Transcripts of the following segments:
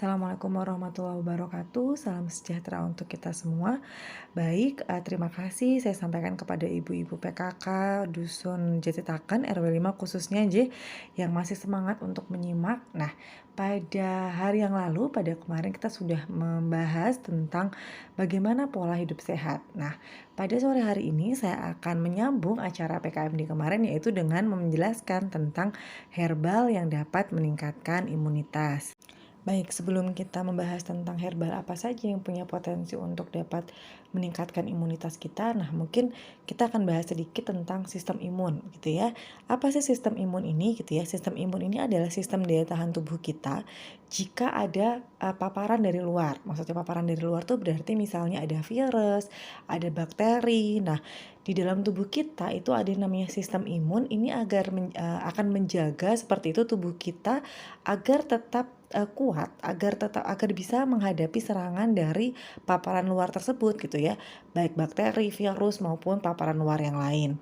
Assalamualaikum warahmatullahi wabarakatuh. Salam sejahtera untuk kita semua. Baik, terima kasih saya sampaikan kepada ibu-ibu PKK Dusun Jatitaken RW 5 khususnya yang masih semangat untuk menyimak. Nah, pada hari yang lalu, pada kemarin kita sudah membahas tentang bagaimana pola hidup sehat. Nah, pada sore hari ini saya akan menyambung acara PKMD kemarin yaitu dengan menjelaskan tentang herbal yang dapat meningkatkan imunitas. Baik, sebelum kita membahas tentang herbal apa saja yang punya potensi untuk dapat meningkatkan imunitas kita, nah mungkin kita akan bahas sedikit tentang sistem imun gitu ya. Apa sih sistem imun ini gitu ya? Sistem imun ini adalah sistem daya tahan tubuh kita jika ada paparan dari luar. Maksudnya paparan dari luar tuh berarti misalnya ada virus, ada bakteri. Nah, di dalam tubuh kita itu ada yang namanya sistem imun ini akan menjaga seperti itu tubuh kita agar tetap kuat, agar bisa menghadapi serangan dari paparan luar tersebut gitu ya, baik bakteri, virus maupun paparan luar yang lain.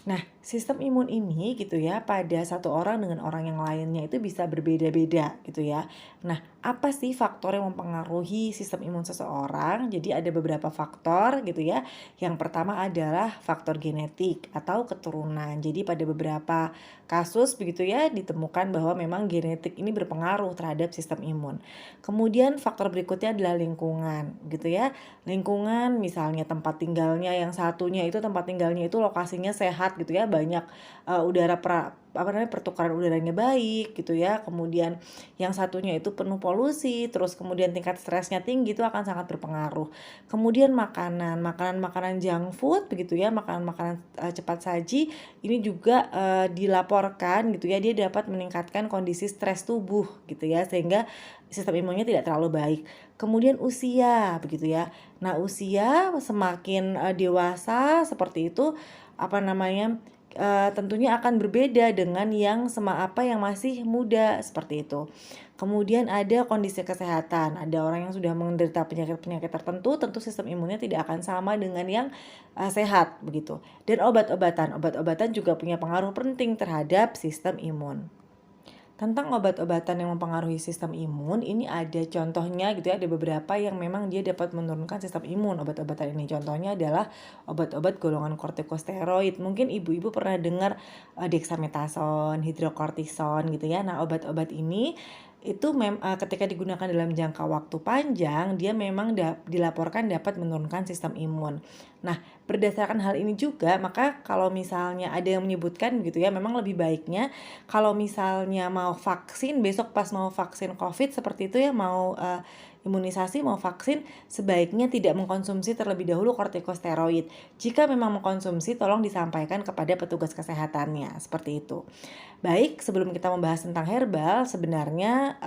Nah, sistem imun ini gitu ya pada satu orang dengan orang yang lainnya itu bisa berbeda-beda gitu ya. Nah, apa sih faktor yang mempengaruhi sistem imun seseorang? Jadi ada beberapa faktor gitu ya. Yang pertama adalah faktor genetik atau keturunan. Jadi pada beberapa kasus begitu ya ditemukan bahwa memang genetik ini berpengaruh terhadap sistem imun. Kemudian faktor berikutnya adalah lingkungan gitu ya. Lingkungan misalnya tempat tinggalnya yang satunya itu tempat tinggalnya itu lokasinya sehat gitu ya, banyak pertukaran udaranya baik gitu ya. Kemudian yang satunya itu penuh polusi, terus kemudian tingkat stresnya tinggi, itu akan sangat berpengaruh. Kemudian makanan junk food begitu ya, makanan-makanan cepat saji ini juga dilaporkan gitu ya, dia dapat meningkatkan kondisi stres tubuh gitu ya, sehingga sistem imunnya tidak terlalu baik. Kemudian usia begitu ya. Nah, usia semakin dewasa seperti itu tentunya akan berbeda dengan yang masih muda seperti itu. Kemudian ada kondisi kesehatan. Ada orang yang sudah menderita penyakit-penyakit tertentu, tentu sistem imunnya tidak akan sama dengan yang sehat begitu. Dan obat-obatan juga punya pengaruh penting terhadap sistem imun. Tentang obat-obatan yang mempengaruhi sistem imun, ini ada contohnya gitu ya, ada beberapa yang memang dia dapat menurunkan sistem imun. Obat-obatan ini contohnya adalah obat-obat golongan kortikosteroid. Mungkin ibu-ibu pernah dengar dexamethasone, hidrokortison gitu ya. Nah, obat-obat ini itu ketika digunakan dalam jangka waktu panjang, dia memang dilaporkan dapat menurunkan sistem imun. Nah, berdasarkan hal ini juga, maka kalau misalnya ada yang menyebutkan gitu ya, memang lebih baiknya kalau misalnya mau vaksin, besok pas mau vaksin COVID seperti itu ya, mau imunisasi, mau vaksin, sebaiknya tidak mengkonsumsi terlebih dahulu kortikosteroid. Jika memang mengkonsumsi, tolong disampaikan kepada petugas kesehatannya, seperti itu. Baik, sebelum kita membahas tentang herbal, sebenarnya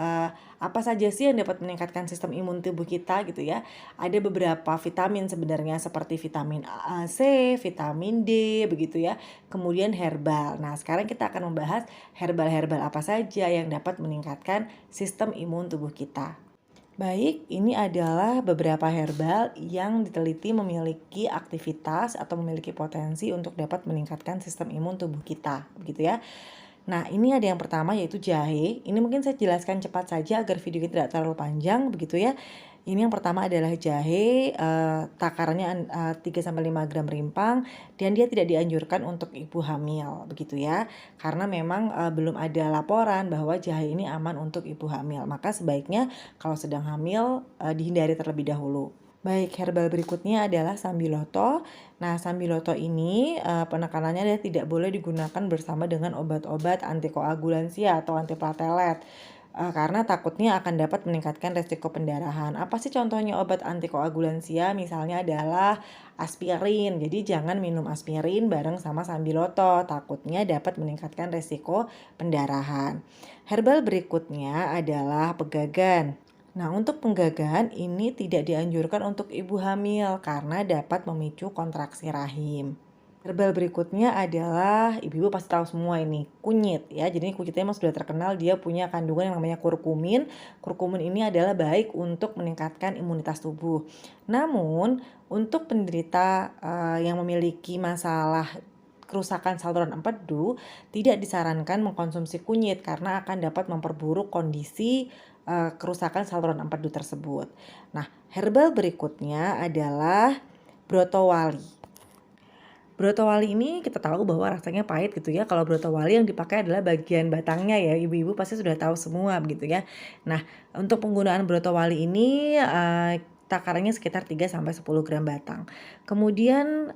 apa saja sih yang dapat meningkatkan sistem imun tubuh kita gitu ya. Ada beberapa vitamin sebenarnya seperti vitamin A, C, vitamin D begitu ya. Kemudian herbal. Nah, sekarang kita akan membahas herbal-herbal apa saja yang dapat meningkatkan sistem imun tubuh kita. Baik, ini adalah beberapa herbal yang diteliti memiliki aktivitas atau memiliki potensi untuk dapat meningkatkan sistem imun tubuh kita, begitu ya. Nah, ini ada yang pertama yaitu jahe. Ini mungkin saya jelaskan cepat saja agar video kita tidak terlalu panjang begitu ya. Ini yang pertama adalah jahe, takarannya 3-5 gram rimpang, dan dia tidak dianjurkan untuk ibu hamil begitu ya. Karena memang belum ada laporan bahwa jahe ini aman untuk ibu hamil. Maka sebaiknya kalau sedang hamil dihindari terlebih dahulu. Baik, herbal berikutnya adalah sambiloto. Nah, sambiloto ini penekanannya adalah tidak boleh digunakan bersama dengan obat-obat antikoagulansia atau antiplatelet. Karena takutnya akan dapat meningkatkan resiko pendarahan. Apa sih contohnya obat antikoagulansia? Misalnya adalah aspirin. Jadi jangan minum aspirin bareng sama sambiloto. Takutnya dapat meningkatkan resiko pendarahan. Herbal berikutnya adalah pegagan. Nah, untuk penggagahan ini tidak dianjurkan untuk ibu hamil karena dapat memicu kontraksi rahim. Herbal berikutnya adalah, ibu-ibu pasti tahu semua ini, kunyit ya. Jadi kunyitnya memang sudah terkenal, dia punya kandungan yang namanya kurkumin. Kurkumin ini adalah baik untuk meningkatkan imunitas tubuh. Namun, untuk penderita yang memiliki masalah kerusakan saluran empedu, tidak disarankan mengkonsumsi kunyit karena akan dapat memperburuk kondisi kerusakan saluran empedu tersebut. Nah, herbal berikutnya adalah brotowali. Brotowali ini kita tahu bahwa rasanya pahit gitu ya. Kalau brotowali yang dipakai adalah bagian batangnya ya. Ibu-ibu pasti sudah tahu semua begitu ya. Nah, untuk penggunaan brotowali ini takarannya sekitar 3-10 gram batang. Kemudian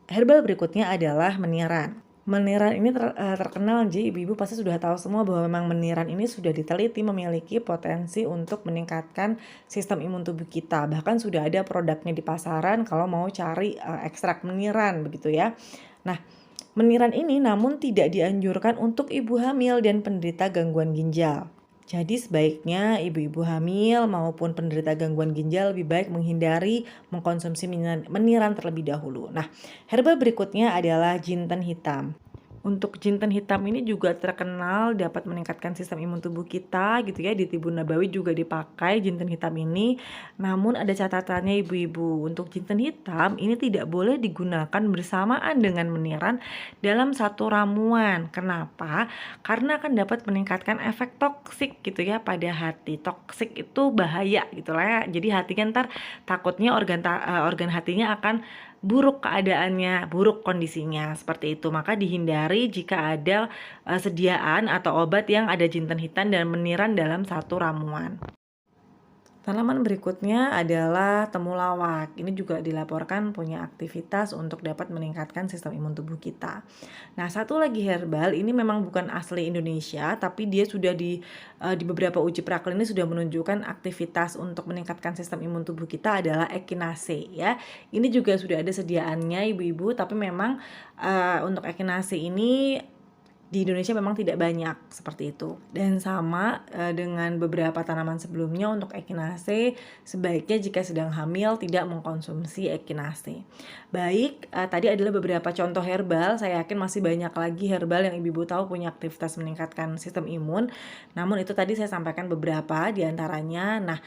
herbal berikutnya adalah meniran. Meniran ini terkenal, jadi ibu-ibu pasti sudah tahu semua bahwa memang meniran ini sudah diteliti memiliki potensi untuk meningkatkan sistem imun tubuh kita. Bahkan sudah ada produknya di pasaran kalau mau cari ekstrak meniran begitu ya. Nah, meniran ini namun tidak dianjurkan untuk ibu hamil dan penderita gangguan ginjal. Jadi sebaiknya ibu-ibu hamil maupun penderita gangguan ginjal lebih baik menghindari mengkonsumsi meniran terlebih dahulu. Nah, herbal berikutnya adalah jinten hitam. Untuk jinten hitam ini juga terkenal dapat meningkatkan sistem imun tubuh kita gitu ya. Di Tibun Nabawi juga dipakai jinten hitam ini. Namun ada catatannya ibu-ibu. Untuk jinten hitam ini tidak boleh digunakan bersamaan dengan meniran dalam satu ramuan. Kenapa? Karena akan dapat meningkatkan efek toksik gitu ya pada hati. Toksik itu bahaya gitu lah ya. Jadi hatinya ntar takutnya organ hatinya akan buruk keadaannya, buruk kondisinya seperti itu. Maka dihindari jika ada sediaan atau obat yang ada jinten hitam dan meniran dalam satu ramuan. Tanaman berikutnya adalah temulawak. Ini juga dilaporkan punya aktivitas untuk dapat meningkatkan sistem imun tubuh kita. Nah, satu lagi herbal, ini memang bukan asli Indonesia, tapi dia sudah di beberapa uji praklinis sudah menunjukkan aktivitas untuk meningkatkan sistem imun tubuh kita adalah Echinacea ya. Ini juga sudah ada sediaannya ibu-ibu, tapi memang untuk Echinacea ini di Indonesia memang tidak banyak seperti itu. Dan sama dengan beberapa tanaman sebelumnya, untuk Echinacea sebaiknya jika sedang hamil tidak mengkonsumsi Echinacea. Baik, tadi adalah beberapa contoh herbal. Saya yakin masih banyak lagi herbal yang ibu-ibu tahu punya aktivitas meningkatkan sistem imun. Namun itu tadi saya sampaikan beberapa di antaranya. Nah,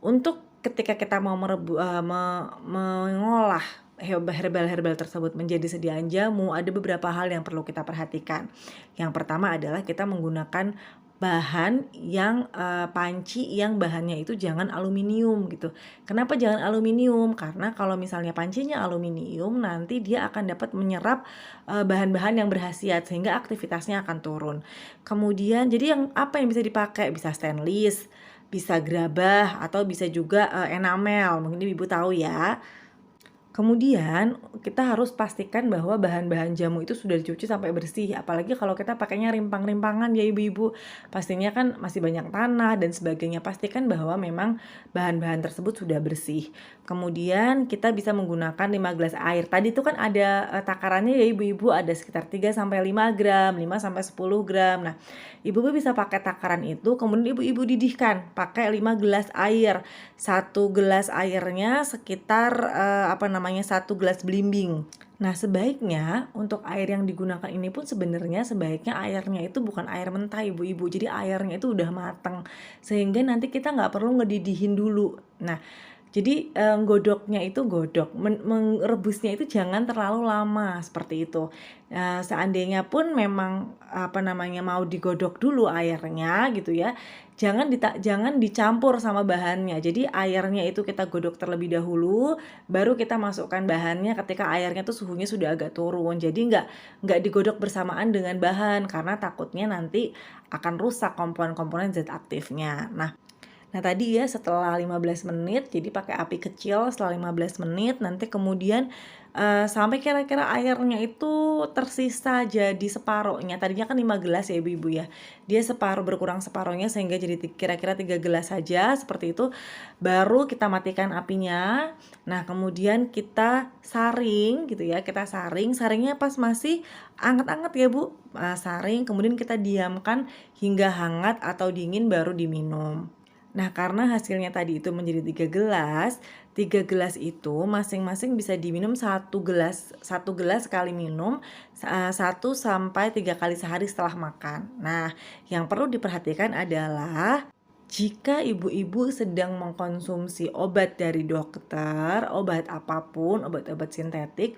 untuk ketika kita mau mengolah herbal-herbal tersebut menjadi sediaan jamu, ada beberapa hal yang perlu kita perhatikan. Yang pertama adalah kita menggunakan bahan yang panci yang bahannya itu jangan aluminium gitu. Kenapa jangan aluminium? Karena kalau misalnya pancinya aluminium, nanti dia akan dapat menyerap bahan-bahan yang berkhasiat sehingga aktivitasnya akan turun. Kemudian jadi yang apa yang bisa dipakai? Bisa stainless, bisa gerabah, atau bisa juga enamel. Mungkin ibu tahu ya. Kemudian kita harus pastikan bahwa bahan-bahan jamu itu sudah dicuci sampai bersih. Apalagi kalau kita pakainya rimpang-rimpangan ya ibu-ibu. Pastinya kan masih banyak tanah dan sebagainya. Pastikan bahwa memang bahan-bahan tersebut sudah bersih. Kemudian kita bisa menggunakan 5 gelas air. Tadi itu kan ada takarannya ya ibu-ibu, ada sekitar 3-5 gram, 5-10 gram. Nah, ibu-ibu bisa pakai takaran itu, kemudian ibu-ibu didihkan pakai 5 gelas air. 1 gelas airnya sekitar 1 gelas belimbing. Nah, sebaiknya untuk air yang digunakan ini pun sebenarnya sebaiknya airnya itu bukan air mentah ibu-ibu. Jadi airnya itu udah matang sehingga nanti kita nggak perlu ngedidihin dulu. Nah, jadi godoknya itu merebusnya itu jangan terlalu lama seperti itu. Seandainya pun memang mau digodok dulu airnya gitu ya, jangan dicampur sama bahannya. Jadi airnya itu kita godok terlebih dahulu, baru kita masukkan bahannya ketika airnya tuh suhunya sudah agak turun. Jadi nggak digodok bersamaan dengan bahan karena takutnya nanti akan rusak komponen-komponen zat aktifnya. Nah tadi ya setelah 15 menit, jadi pakai api kecil setelah 15 menit, nanti kemudian sampai kira-kira airnya itu tersisa jadi separohnya. Tadinya kan 5 gelas ya ibu-ibu ya, dia berkurang separohnya sehingga jadi kira-kira 3 gelas saja seperti itu. Baru kita matikan apinya. Nah kemudian kita saring gitu ya, saringnya pas masih anget-anget ya bu, saring kemudian kita diamkan hingga hangat atau dingin baru diminum. Nah, karena hasilnya tadi itu menjadi 3 gelas itu masing-masing bisa diminum 1 gelas sekali minum 1-3 kali sehari setelah makan. Nah, yang perlu diperhatikan adalah jika ibu-ibu sedang mengkonsumsi obat dari dokter, obat apapun, obat-obat sintetik,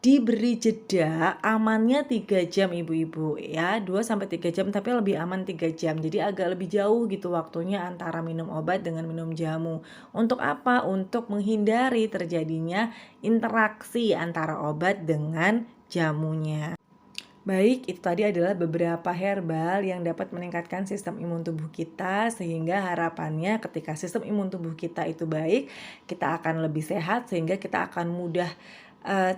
diberi jeda amannya 3 jam ibu-ibu ya, 2 sampai 3 jam, tapi lebih aman 3 jam. Jadi agak lebih jauh gitu waktunya antara minum obat dengan minum jamu. Untuk apa? Untuk menghindari terjadinya interaksi antara obat dengan jamunya. Baik, itu tadi adalah beberapa herbal yang dapat meningkatkan sistem imun tubuh kita, sehingga harapannya ketika sistem imun tubuh kita itu baik, kita akan lebih sehat, sehingga kita akan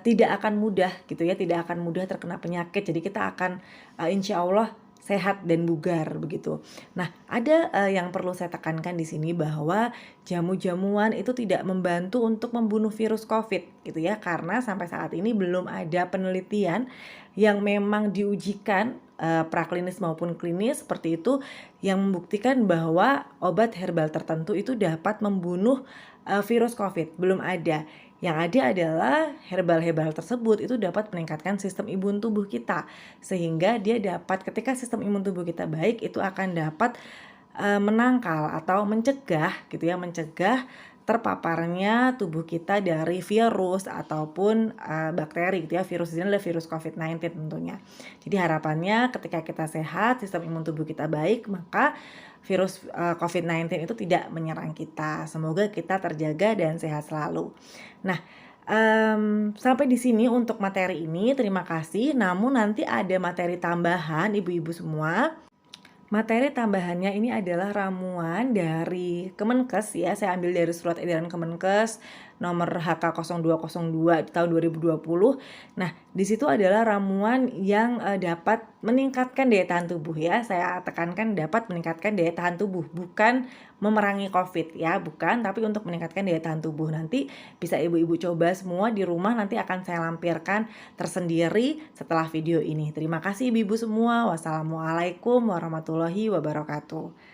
tidak akan mudah gitu ya, tidak akan mudah terkena penyakit. Jadi kita akan insya Allah sehat dan bugar begitu. Nah, ada yang perlu saya tekankan di sini bahwa jamu-jamuan itu tidak membantu untuk membunuh virus COVID gitu ya, karena sampai saat ini belum ada penelitian yang memang diujikan praklinis maupun klinis seperti itu yang membuktikan bahwa obat herbal tertentu itu dapat membunuh virus COVID. Belum ada. Yang ada adalah herbal-herbal tersebut itu dapat meningkatkan sistem imun tubuh kita, sehingga dia dapat, ketika sistem imun tubuh kita baik, itu akan dapat menangkal atau mencegah gitu ya, mencegah terpaparnya tubuh kita dari virus ataupun bakteri gitu ya. Virus ini adalah virus COVID-19 tentunya. Jadi harapannya ketika kita sehat, sistem imun tubuh kita baik, maka virus COVID-19 itu tidak menyerang kita. Semoga kita terjaga dan sehat selalu. Nah, sampai di sini untuk materi ini. Terima kasih. Namun nanti ada materi tambahan ibu-ibu semua. Materi tambahannya ini adalah ramuan dari Kemenkes ya. Saya ambil dari surat edaran Kemenkes nomor HK0202 di tahun 2020. Nah, di situ adalah ramuan yang dapat meningkatkan daya tahan tubuh ya. Saya tekankan dapat meningkatkan daya tahan tubuh, bukan memerangi COVID ya, bukan, tapi untuk meningkatkan daya tahan tubuh. Nanti bisa ibu-ibu coba semua di rumah, nanti akan saya lampirkan tersendiri setelah video ini. Terima kasih ibu-ibu semua. Wassalamualaikum warahmatullahi wabarakatuh.